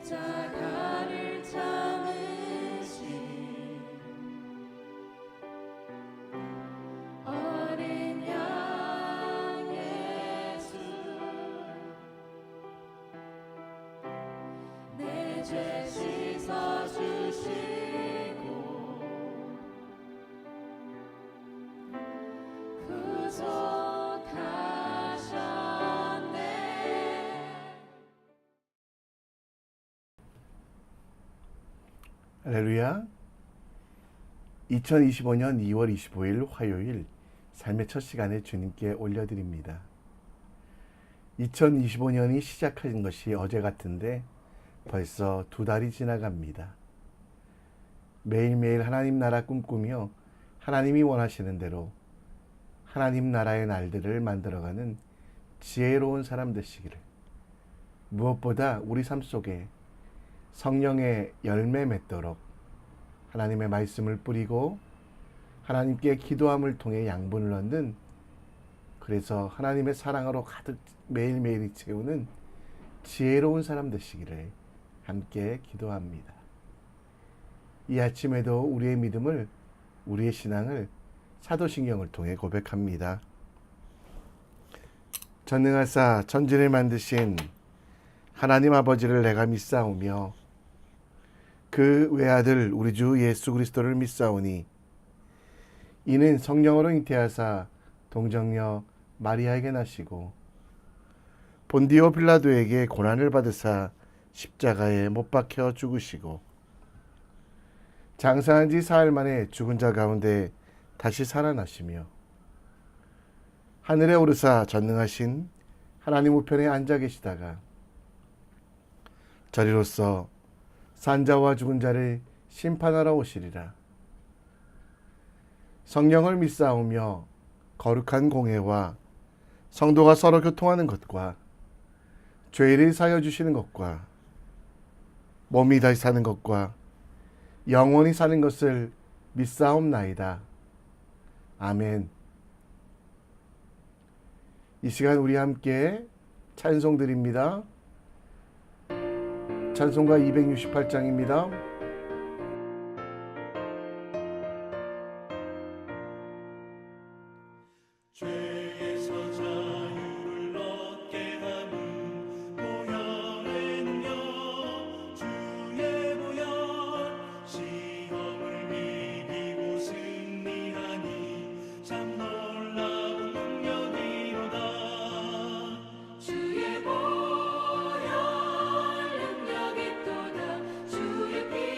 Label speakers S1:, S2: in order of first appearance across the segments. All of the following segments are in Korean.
S1: 십자가를 참으신 어린 양 예수, 내 죄 씻어주시고 구속하셨네.
S2: 할렐루야. 2025년 2월 25일 화요일 삶의 첫 시간에 주님께 올려드립니다. 2025년이 시작한 것이 어제 같은데 벌써 2달이 지나갑니다. 매일매일 하나님 나라 꿈꾸며 하나님이 원하시는 대로 하나님 나라의 날들을 만들어가는 지혜로운 사람 되시기를, 무엇보다 우리 삶 속에 성령의 열매 맺도록 하나님의 말씀을 뿌리고 하나님께 기도함을 통해 양분을 얻는, 그래서 하나님의 사랑으로 가득 매일매일이 채우는 지혜로운 사람 되시기를 함께 기도합니다. 이 아침에도 우리의 믿음을, 우리의 신앙을 사도신경을 통해 고백합니다. 전능하사 천지를 만드신 하나님 아버지를 내가 믿사오며 그 외아들 우리 주 예수 그리스도를 믿사오니 이는 성령으로 잉태하사 동정녀 마리아에게 나시고 본디오 빌라도에게 고난을 받으사 십자가에 못 박혀 죽으시고 장사한 지 사흘 만에 죽은 자 가운데 다시 살아나시며 하늘에 오르사 전능하신 하나님 우편에 앉아 계시다가 저리로서 산자와 죽은 자를 심판하러 오시리라. 성령을 믿사오며 거룩한 공회와 성도가 서로 교통하는 것과 죄를 사여 주시는 것과 몸이 다시 사는 것과 영원히 사는 것을 믿사옵나이다. 아멘. 이 시간 우리 함께 찬송 드립니다. 찬송가 268장입니다.
S3: 죄에서 자유를 얻게 하는 보혈은요, 주의 보혈, 시험을 이기고 승리하니 참 놀라운 능력이로다.
S1: 주의 보혈 능력 있도다. 주의 피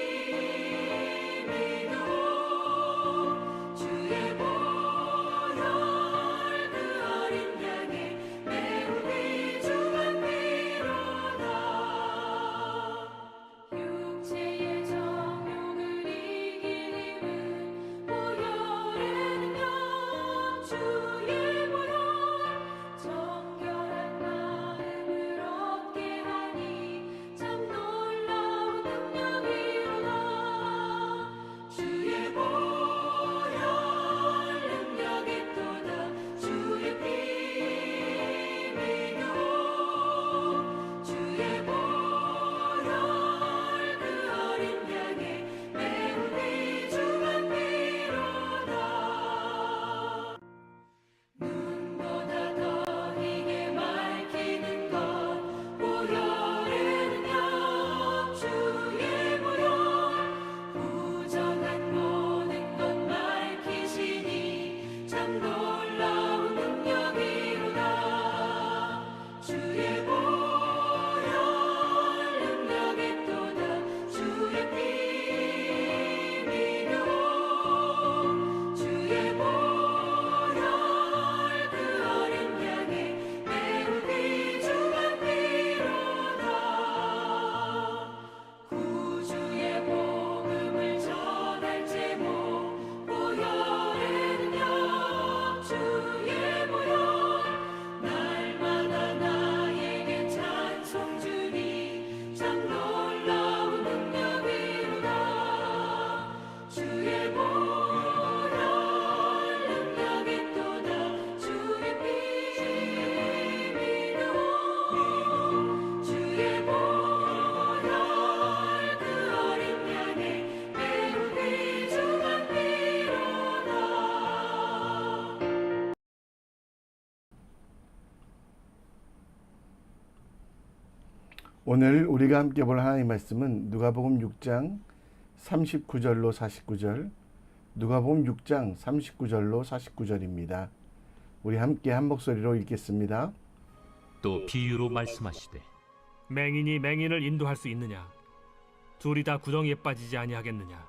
S2: 오늘 우리가 함께 볼 하나님 말씀은 누가복음 6장 39절로 49절, 누가복음 6장 39절로 49절입니다. 우리 함께 한 목소리로 읽겠습니다.
S4: 또 비유로 말씀하시되
S5: 맹인이 맹인을 인도할 수 있느냐? 둘이 다 구덩이에 빠지지 아니하겠느냐?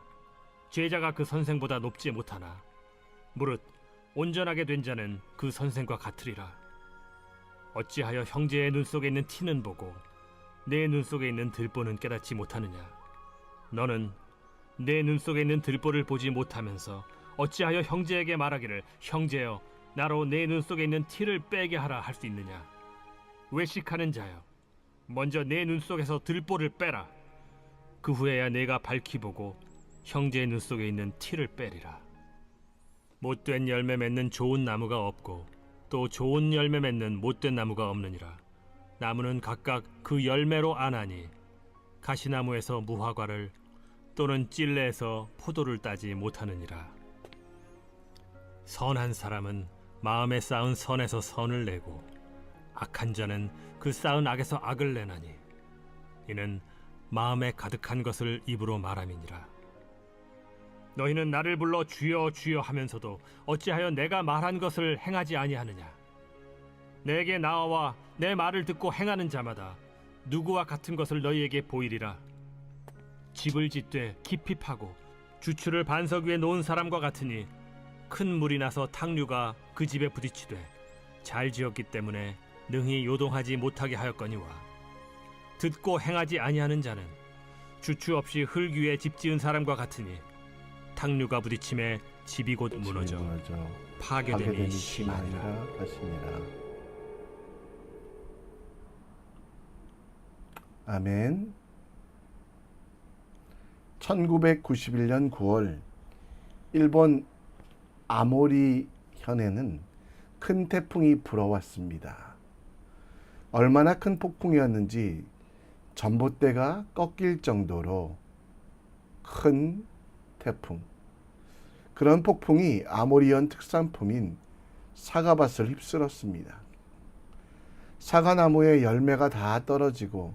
S5: 제자가 그 선생보다 높지 못하나 무릇 온전하게 된 자는 그 선생과 같으리라. 어찌하여 형제의 눈 속에 있는 티는 보고 내 눈 속에 있는 들보는 깨닫지 못하느냐? 너는 내 눈 속에 있는 들보를 보지 못하면서 어찌하여 형제에게 말하기를 형제여 나로 내 눈 속에 있는 티를 빼게 하라 할 수 있느냐? 외식하는 자여 먼저 내 눈 속에서 들보를 빼라. 그 후에야 내가 밝히 보고 형제의 눈 속에 있는 티를 빼리라. 못된 열매 맺는 좋은 나무가 없고 또 좋은 열매 맺는 못된 나무가 없느니라. 나무는 각각 그 열매로 아나니 가시나무에서 무화과를 또는 찔레에서 포도를 따지 못하느니라. 선한 사람은 마음에 쌓은 선에서 선을 내고 악한 자는 그 쌓은 악에서 악을 내나니 이는 마음에 가득한 것을 입으로 말함이니라. 너희는 나를 불러 주여 주여 하면서도 어찌하여 내가 말한 것을 행하지 아니하느냐? 내게 나와 내 말을 듣고 행하는 자마다 누구와 같은 것을 너희에게 보이리라. 집을 짓되 깊이 파고 주추를 반석 위에 놓은 사람과 같으니 큰 물이 나서 탕류가 그 집에 부딪히되 잘 지었기 때문에 능히 요동하지 못하게 하였거니와 듣고 행하지 아니하는 자는 주추 없이 흙 위에 집 지은 사람과 같으니 탕류가 부딪힘에 집이 곧 무너져 파괴됨이 심하니라.
S2: 하시니라. 아멘. 1991년 9월 일본 아모리 현에는 큰 태풍이 불어왔습니다. 얼마나 큰 폭풍이었는지 전봇대가 꺾일 정도로 큰 태풍. 그런 폭풍이 아모리현 특산품인 사과밭을 휩쓸었습니다. 사과나무의 열매가 다 떨어지고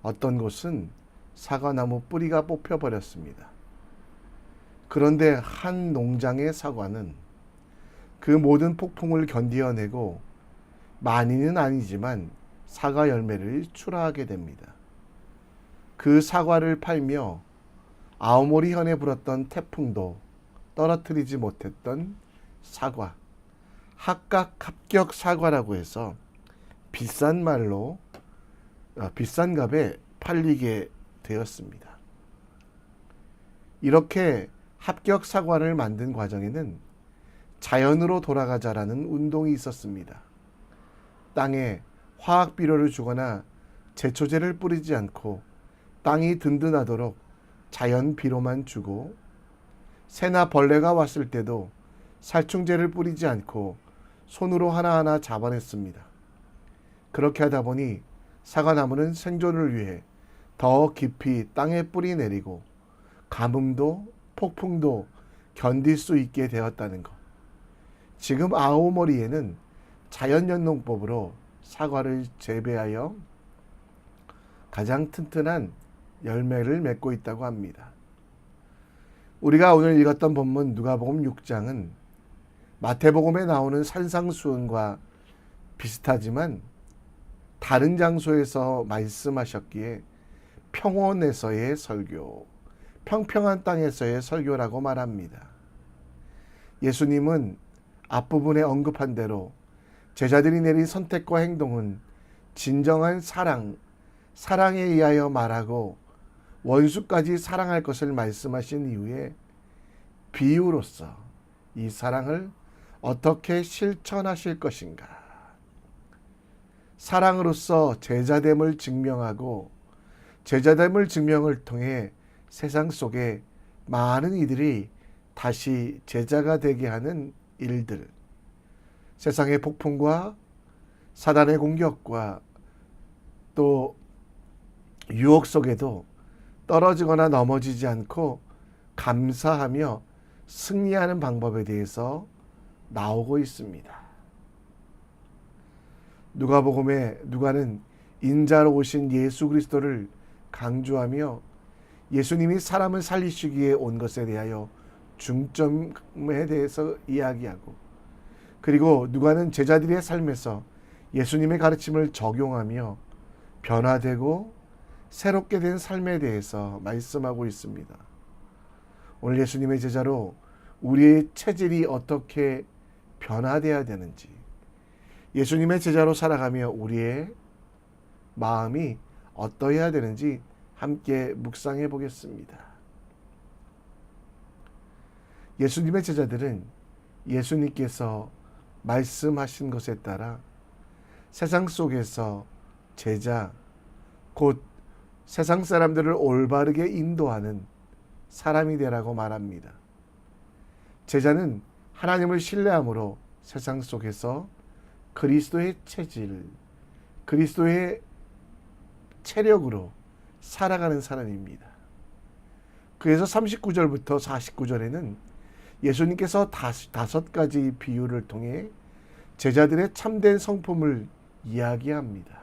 S2: 어떤 곳은 사과나무 뿌리가 뽑혀버렸습니다. 그런데 한 농장의 사과는 그 모든 폭풍을 견디어내고 많이는 아니지만 사과 열매를 출하하게 됩니다. 그 사과를 팔며 아오모리현에 불었던 태풍도 떨어뜨리지 못했던 사과, 합격 사과라고 해서 비싼 말로 비싼 값에 팔리게 되었습니다. 이렇게 합격 사과를 만든 과정에는 자연으로 돌아가자라는 운동이 있었습니다. 땅에 화학 비료를 주거나 제초제를 뿌리지 않고 땅이 든든하도록 자연 비료만 주고 새나 벌레가 왔을 때도 살충제를 뿌리지 않고 손으로 하나하나 잡아냈습니다. 그렇게 하다 보니 사과나무는 생존을 위해 더 깊이 땅에 뿌리 내리고 가뭄도 폭풍도 견딜 수 있게 되었다는 것. 지금 아오모리에는 자연연농법으로 사과를 재배하여 가장 튼튼한 열매를 맺고 있다고 합니다. 우리가 오늘 읽었던 본문 누가복음 6장은 마태복음에 나오는 산상수훈과 비슷하지만 다른 장소에서 말씀하셨기에 평원에서의 설교, 평평한 땅에서의 설교라고 말합니다. 예수님은 앞부분에 언급한 대로 제자들이 내린 선택과 행동은 진정한 사랑에 의하여 말하고 원수까지 사랑할 것을 말씀하신 이후에 비유로서 이 사랑을 어떻게 실천하실 것인가. 사랑으로서 제자됨을 증명하고 제자됨을 증명을 통해 세상 속에 많은 이들이 다시 제자가 되게 하는 일들, 세상의 폭풍과 사단의 공격과 또 유혹 속에도 떨어지거나 넘어지지 않고 감사하며 승리하는 방법에 대해서 나오고 있습니다. 누가복음에 누가는 인자로 오신 예수 그리스도를 강조하며 예수님이 사람을 살리시기 위해 온 것에 대하여 중점에 대해서 이야기하고, 그리고 누가는 제자들의 삶에서 예수님의 가르침을 적용하며 변화되고 새롭게 된 삶에 대해서 말씀하고 있습니다. 오늘 예수님의 제자로 우리의 체질이 어떻게 변화되어야 되는지, 예수님의 제자로 살아가며 우리의 마음이 어떠해야 되는지 함께 묵상해 보겠습니다. 예수님의 제자들은 예수님께서 말씀하신 것에 따라 세상 속에서 제자, 곧 세상 사람들을 올바르게 인도하는 사람이 되라고 말합니다. 제자는 하나님을 신뢰함으로 세상 속에서 그리스도의 체질, 그리스도의 체력으로 살아가는 사람입니다. 그래서 39절부터 49절에는 예수님께서 5가지 비유를 통해 제자들의 참된 성품을 이야기합니다.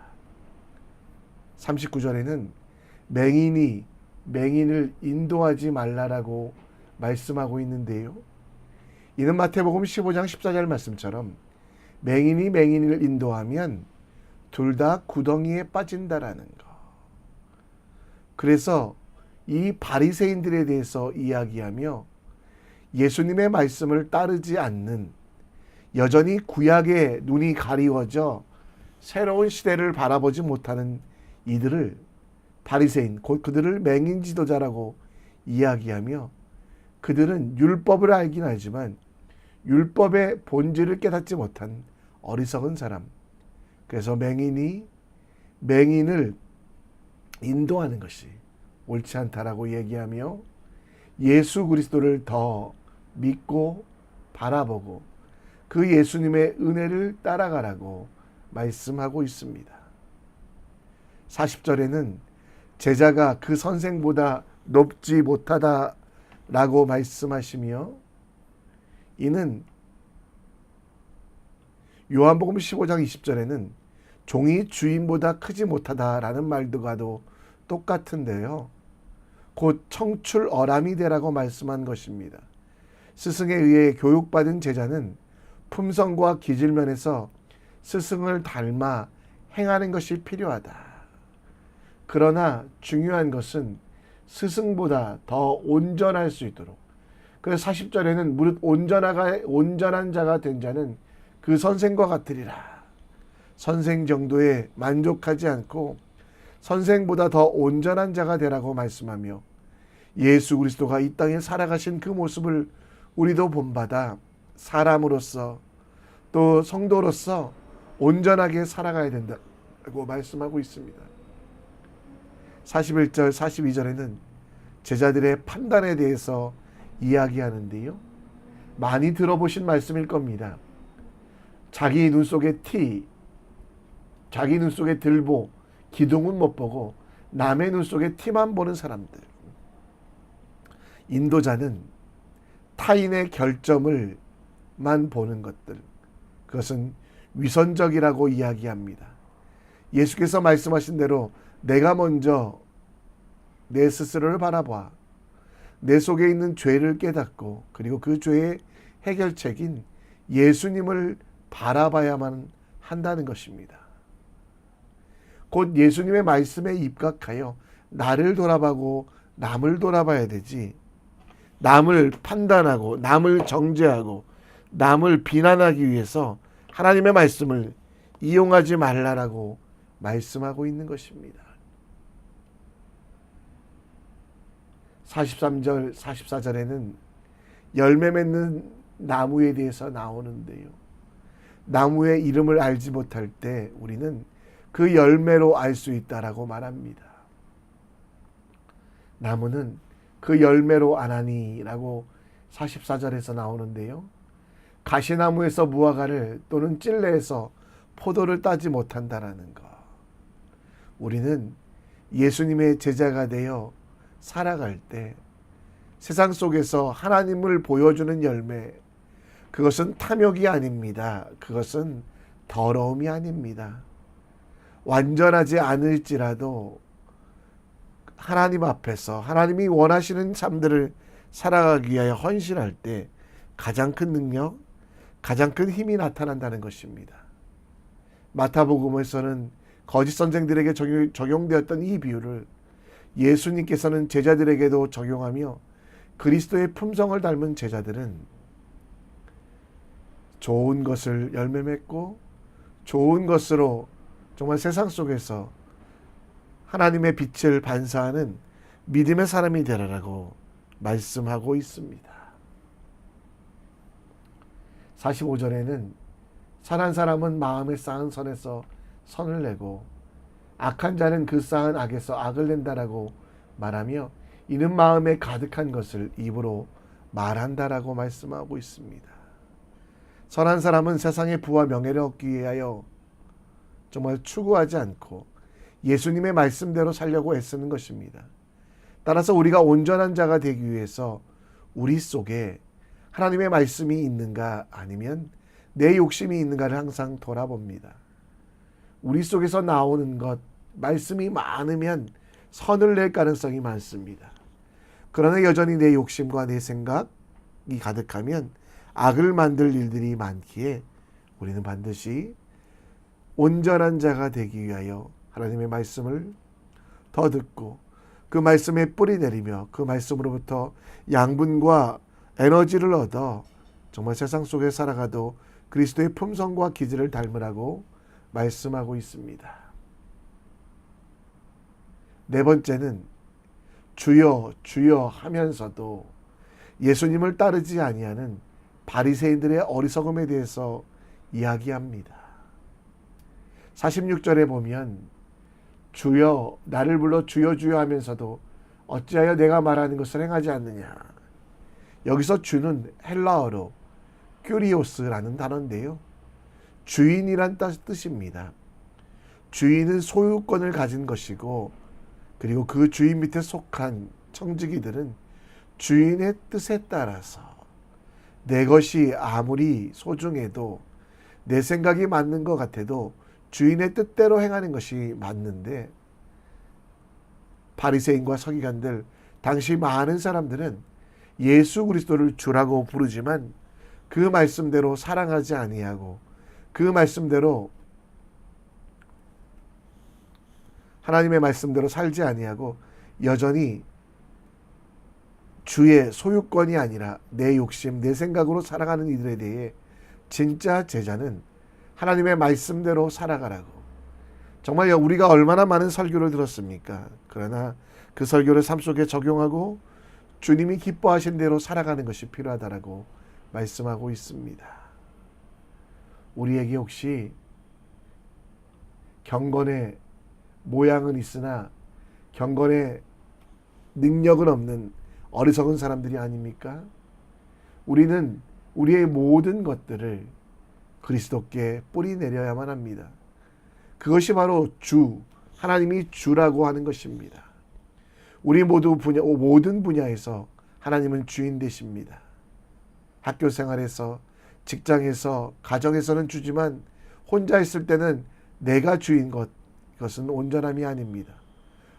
S2: 39절에는 맹인이 맹인을 인도하지 말라라고 말씀하고 있는데요. 이는 마태복음 15장 14절 말씀처럼 맹인이 맹인을 인도하면 둘 다 구덩이에 빠진다라는 것. 그래서 이 바리새인들에 대해서 이야기하며 예수님의 말씀을 따르지 않는, 여전히 구약에 눈이 가리워져 새로운 시대를 바라보지 못하는 이들을 바리새인, 곧 그들을 맹인 지도자라고 이야기하며, 그들은 율법을 알긴 알지만 율법의 본질을 깨닫지 못한 어리석은 사람, 그래서 맹인이 맹인을 인도하는 것이 옳지 않다라고 얘기하며 예수 그리스도를 더 믿고 바라보고 그 예수님의 은혜를 따라가라고 말씀하고 있습니다. 40절에는 제자가 그 선생보다 높지 못하다라고 말씀하시며, 이는 요한복음 15장 20절에는 종이 주인보다 크지 못하다라는 말과도 똑같은데요. 곧 청출어람이 되라고 말씀한 것입니다. 스승에 의해 교육받은 제자는 품성과 기질면에서 스승을 닮아 행하는 것이 필요하다. 그러나 중요한 것은 스승보다 더 온전할 수 있도록, 그래서 40절에는 무릇 온전한 자가 된 자는 그 선생과 같으리라. 선생 정도에 만족하지 않고 선생보다 더 온전한 자가 되라고 말씀하며, 예수 그리스도가 이 땅에 살아가신 그 모습을 우리도 본받아 사람으로서 또 성도로서 온전하게 살아가야 된다고 말씀하고 있습니다. 41절, 42절에는 제자들의 판단에 대해서 이야기하는데요. 많이 들어보신 말씀일 겁니다. 자기 눈 속에 티, 자기 눈 속에 들보, 기둥은 못 보고 남의 눈 속에 티만 보는 사람들. 인도자는 타인의 결점을만 보는 것들, 그것은 위선적이라고 이야기합니다. 예수께서 말씀하신 대로 내가 먼저 내 스스로를 바라봐 내 속에 있는 죄를 깨닫고, 그리고 그 죄의 해결책인 예수님을 바라봐야만 한다는 것입니다. 곧 예수님의 말씀에 입각하여 나를 돌아보고 남을 돌아봐야 되지, 남을 판단하고 남을 정죄하고 남을 비난하기 위해서 하나님의 말씀을 이용하지 말라라고 말씀하고 있는 것입니다. 43절, 44절에는 열매 맺는 나무에 대해서 나오는데요. 나무의 이름을 알지 못할 때 우리는 그 열매로 알 수 있다라고 말합니다. 나무는 그 열매로 아나니라고 44절에서 나오는데요. 가시나무에서 무화과를 또는 찔레에서 포도를 따지 못한다라는 것. 우리는 예수님의 제자가 되어 살아갈 때 세상 속에서 하나님을 보여주는 열매, 그것은 탐욕이 아닙니다. 그것은 더러움이 아닙니다. 완전하지 않을지라도 하나님 앞에서 하나님이 원하시는 삶들을 살아가기 위하여 헌신할 때 가장 큰 능력, 가장 큰 힘이 나타난다는 것입니다. 마태복음에서는 거짓 선생들에게 적용되었던 이 비유를 예수님께서는 제자들에게도 적용하며 그리스도의 품성을 닮은 제자들은 좋은 것을 열매 맺고 좋은 것으로 정말 세상 속에서 하나님의 빛을 반사하는 믿음의 사람이 되라라고 말씀하고 있습니다. 45절에는 선한 사람은 마음에 쌓은 선에서 선을 내고 악한 자는 그 쌓은 악에서 악을 낸다라고 말하며 이는 마음에 가득한 것을 입으로 말한다라고 말씀하고 있습니다. 선한 사람은 세상의 부와 명예를 얻기 위하여 정말 추구하지 않고 예수님의 말씀대로 살려고 애쓰는 것입니다. 따라서 우리가 온전한 자가 되기 위해서 우리 속에 하나님의 말씀이 있는가 아니면 내 욕심이 있는가를 항상 돌아봅니다. 우리 속에서 나오는 것, 말씀이 많으면 선을 낼 가능성이 많습니다. 그러나 여전히 내 욕심과 내 생각이 가득하면 악을 만들 일들이 많기에 우리는 반드시 온전한 자가 되기 위하여 하나님의 말씀을 더 듣고 그 말씀에 뿌리 내리며 그 말씀으로부터 양분과 에너지를 얻어 정말 세상 속에 살아가도 그리스도의 품성과 기질을 닮으라고 말씀하고 있습니다. 네 번째는 주여 주여 하면서도 예수님을 따르지 아니하는 바리새인들의 어리석음에 대해서 이야기합니다. 46절에 보면 주여 나를 불러 주여 주여 하면서도 어찌하여 내가 말하는 것을 행하지 않느냐. 여기서 주는 헬라어로 큐리오스라는 단어인데요. 주인이란 뜻입니다. 주인은 소유권을 가진 것이고 그리고 그 주인 밑에 속한 청지기들은 주인의 뜻에 따라서 내 것이 아무리 소중해도 내 생각이 맞는 것 같아도 주인의 뜻대로 행하는 것이 맞는데 바리새인과 서기관들 당시 많은 사람들은 예수 그리스도를 주라고 부르지만 그 말씀대로 사랑하지 아니하고 그 말씀대로 하나님의 말씀대로 살지 아니하고 여전히 주의 소유권이 아니라 내 욕심, 내 생각으로 살아가는 이들에 대해 진짜 제자는 하나님의 말씀대로 살아가라고. 정말 우리가 얼마나 많은 설교를 들었습니까? 그러나 그 설교를 삶 속에 적용하고 주님이 기뻐하신 대로 살아가는 것이 필요하다라고 말씀하고 있습니다. 우리에게 혹시 경건의 모양은 있으나 경건의 능력은 없는 어리석은 사람들이 아닙니까? 우리는 우리의 모든 것들을 그리스도께 뿌리 내려야만 합니다. 그것이 바로 주, 하나님이 주라고 하는 것입니다. 우리 모든 분야에서 하나님은 주인 되십니다. 학교 생활에서, 직장에서, 가정에서는 주지만 혼자 있을 때는 내가 주인 그것은 온전함이 아닙니다.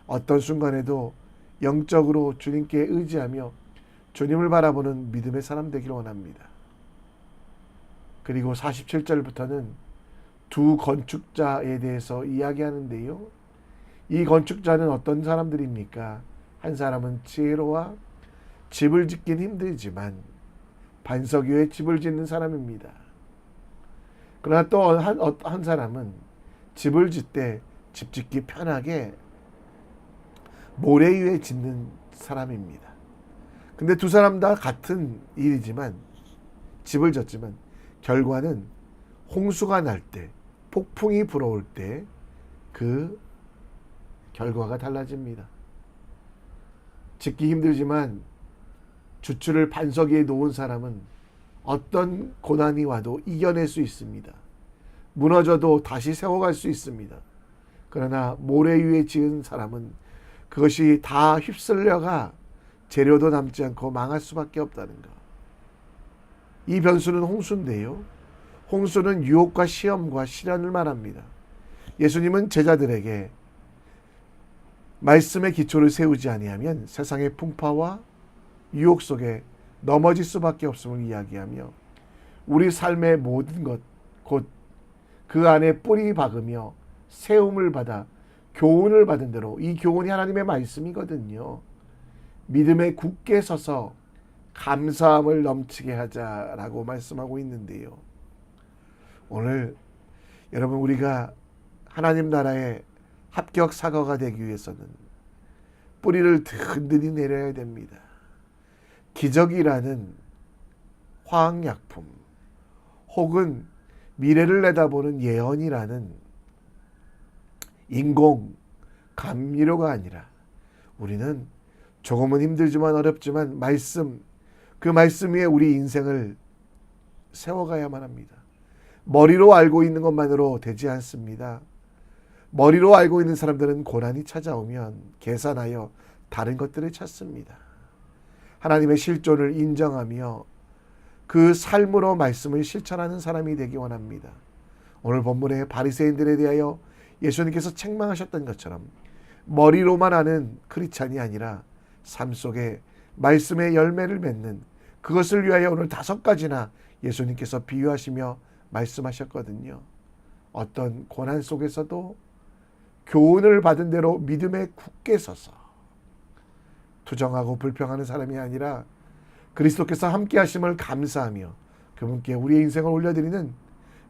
S2: 어떤 순간에도 영적으로 주님께 의지하며 주님을 바라보는 믿음의 사람 되기를 원합니다. 그리고 47절부터는 두 건축자에 대해서 이야기하는데요. 이 건축자는 어떤 사람들입니까? 한 사람은 지혜로와 집을 짓긴 힘들지만 반석 위에 집을 짓는 사람입니다. 그러나 또 한 사람은 집을 짓되 집 짓기 편하게 모래 위에 짓는 사람입니다. 근데 두 사람 다 같은 일이지만 집을 졌지만 결과는 홍수가 날 때, 폭풍이 불어올 때 그 결과가 달라집니다. 짓기 힘들지만 주추를 반석 위에 놓은 사람은 어떤 고난이 와도 이겨낼 수 있습니다. 무너져도 다시 세워갈 수 있습니다. 그러나 모래 위에 지은 사람은 그것이 다 휩쓸려가 재료도 남지 않고 망할 수밖에 없다는 것. 이 변수는 홍수인데요. 홍수는 유혹과 시험과 시련을 말합니다. 예수님은 제자들에게 말씀의 기초를 세우지 아니하면 세상의 풍파와 유혹 속에 넘어질 수밖에 없음을 이야기하며 우리 삶의 모든 것, 곧 그 안에 뿌리 박으며 세움을 받아 교훈을 받은 대로, 이 교훈이 하나님의 말씀이거든요. 믿음에 굳게 서서 감사함을 넘치게 하자라고 말씀하고 있는데요. 오늘 여러분, 우리가 하나님 나라의 합격 사과가 되기 위해서는 뿌리를 든든히 내려야 됩니다. 기적이라는 화학약품 혹은 미래를 내다보는 예언이라는 인공 감미료가 아니라 우리는 조금은 힘들지만 어렵지만 그 말씀 위에 우리 인생을 세워가야만 합니다. 머리로 알고 있는 것만으로 되지 않습니다. 머리로 알고 있는 사람들은 고난이 찾아오면 계산하여 다른 것들을 찾습니다. 하나님의 실존을 인정하며 그 삶으로 말씀을 실천하는 사람이 되기 원합니다. 오늘 본문의 바리새인들에 대하여 예수님께서 책망하셨던 것처럼 머리로만 아는 크리스찬이 아니라 삶 속에 말씀의 열매를 맺는, 그것을 위하여 오늘 5가지나 예수님께서 비유하시며 말씀하셨거든요. 어떤 고난 속에서도 교훈을 받은 대로 믿음에 굳게 서서 투정하고 불평하는 사람이 아니라 그리스도께서 함께 하심을 감사하며 그분께 우리의 인생을 올려드리는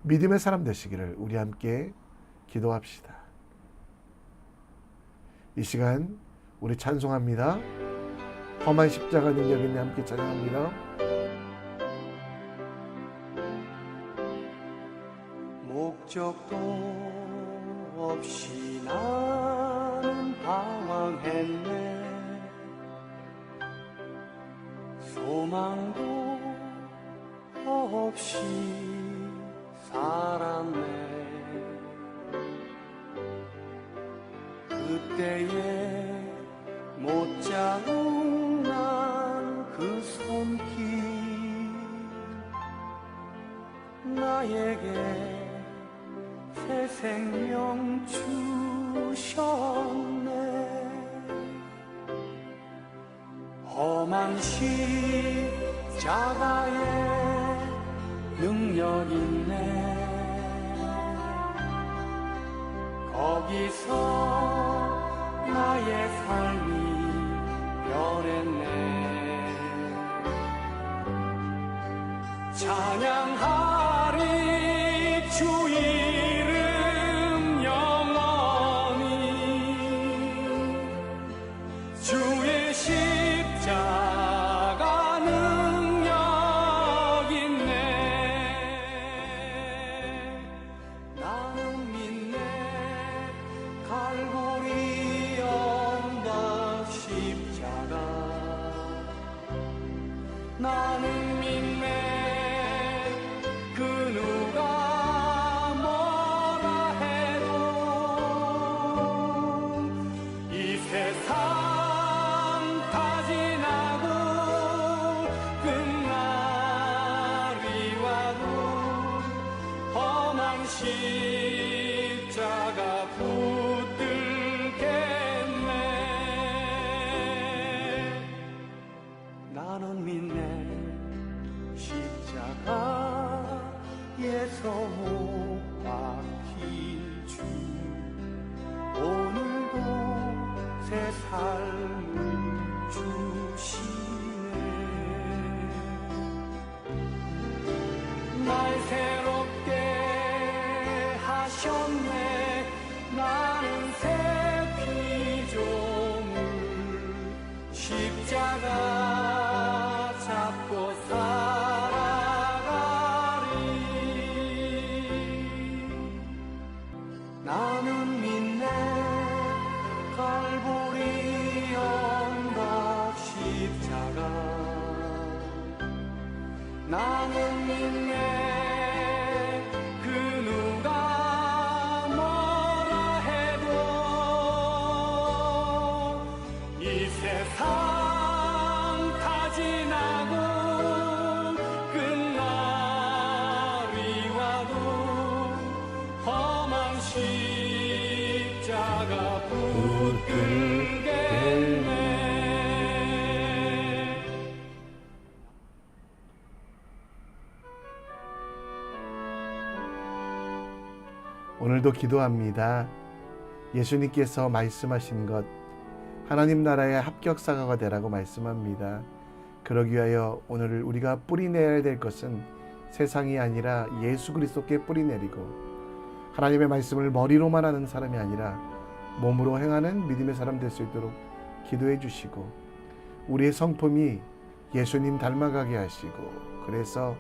S2: 믿음의 사람 되시기를 우리 함께 기도합시다. 이 시간 우리 찬송합니다. 험한 십자가 능력 있네 함께 찬양합니다.
S3: 목적도 없이 나는 방황했네. 소망도 없이 살았네. 그때에 못자국 난 그 손길 나에게 새 생명 주셨네. 험한 십자가에 능력 있네. 거기서 나의 삶이 변했네. 찬양하리 주 이름 영원히. 주의 십자가 능력 있네. 나는 믿네. 갈보리 언덕 십자가. 나는 믿네. 그 누가 뭐라 해도 이 세상 다 지나고 끝날이 와도 험한 십자가 붙들겠네. 나는 믿네. 십자가에서 못 박힌 주 오늘도 새 삶을 주시네. 날 새롭게 하셨네. 나는 새 피조물 십자가 잡고 나는 믿네. 갈보리 언덕 십자가. 나는 믿네. 그 누가 뭐라 해도 이 세상 다 지나고 끝날이 와도 험한 십자가
S2: 오늘도 기도합니다. 예수님께서 말씀하신 것, 하나님 나라의 합격사과가 되라고 말씀합니다. 그러기 위하여 오늘 우리가 뿌리내야 될 것은 세상이 아니라 예수 그리스도께 뿌리내리고, 하나님의 말씀을 머리로만 하는 사람이 아니라 몸으로 행하는 믿음의 사람 될 수 있도록 기도해 주시고, 우리의 성품이 예수님 닮아가게 하시고, 그래서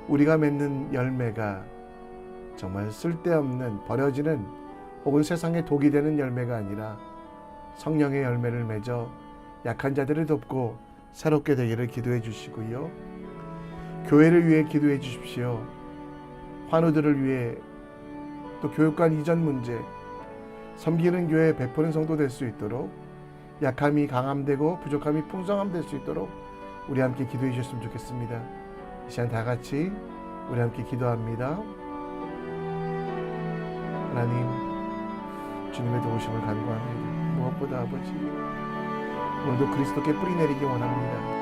S2: 우리가 맺는 열매가 정말 쓸데없는, 버려지는 혹은 세상에 독이 되는 열매가 아니라 성령의 열매를 맺어 약한 자들을 돕고 새롭게 되기를 기도해 주시고요. 교회를 위해 기도해 주십시오. 환우들을 위해, 또 교육관 이전 문제, 섬기는 교회 베푸는 성도 될 수 있도록, 약함이 강함되고 부족함이 풍성함 될 수 있도록 우리 함께 기도해 주셨으면 좋겠습니다. 이 시간 다 같이 우리 함께 기도합니다. 하나님, 주님의 도우심을 간구합니다. 무엇보다 아버지, 오늘도 그리스도께 뿌리 내리기 원합니다.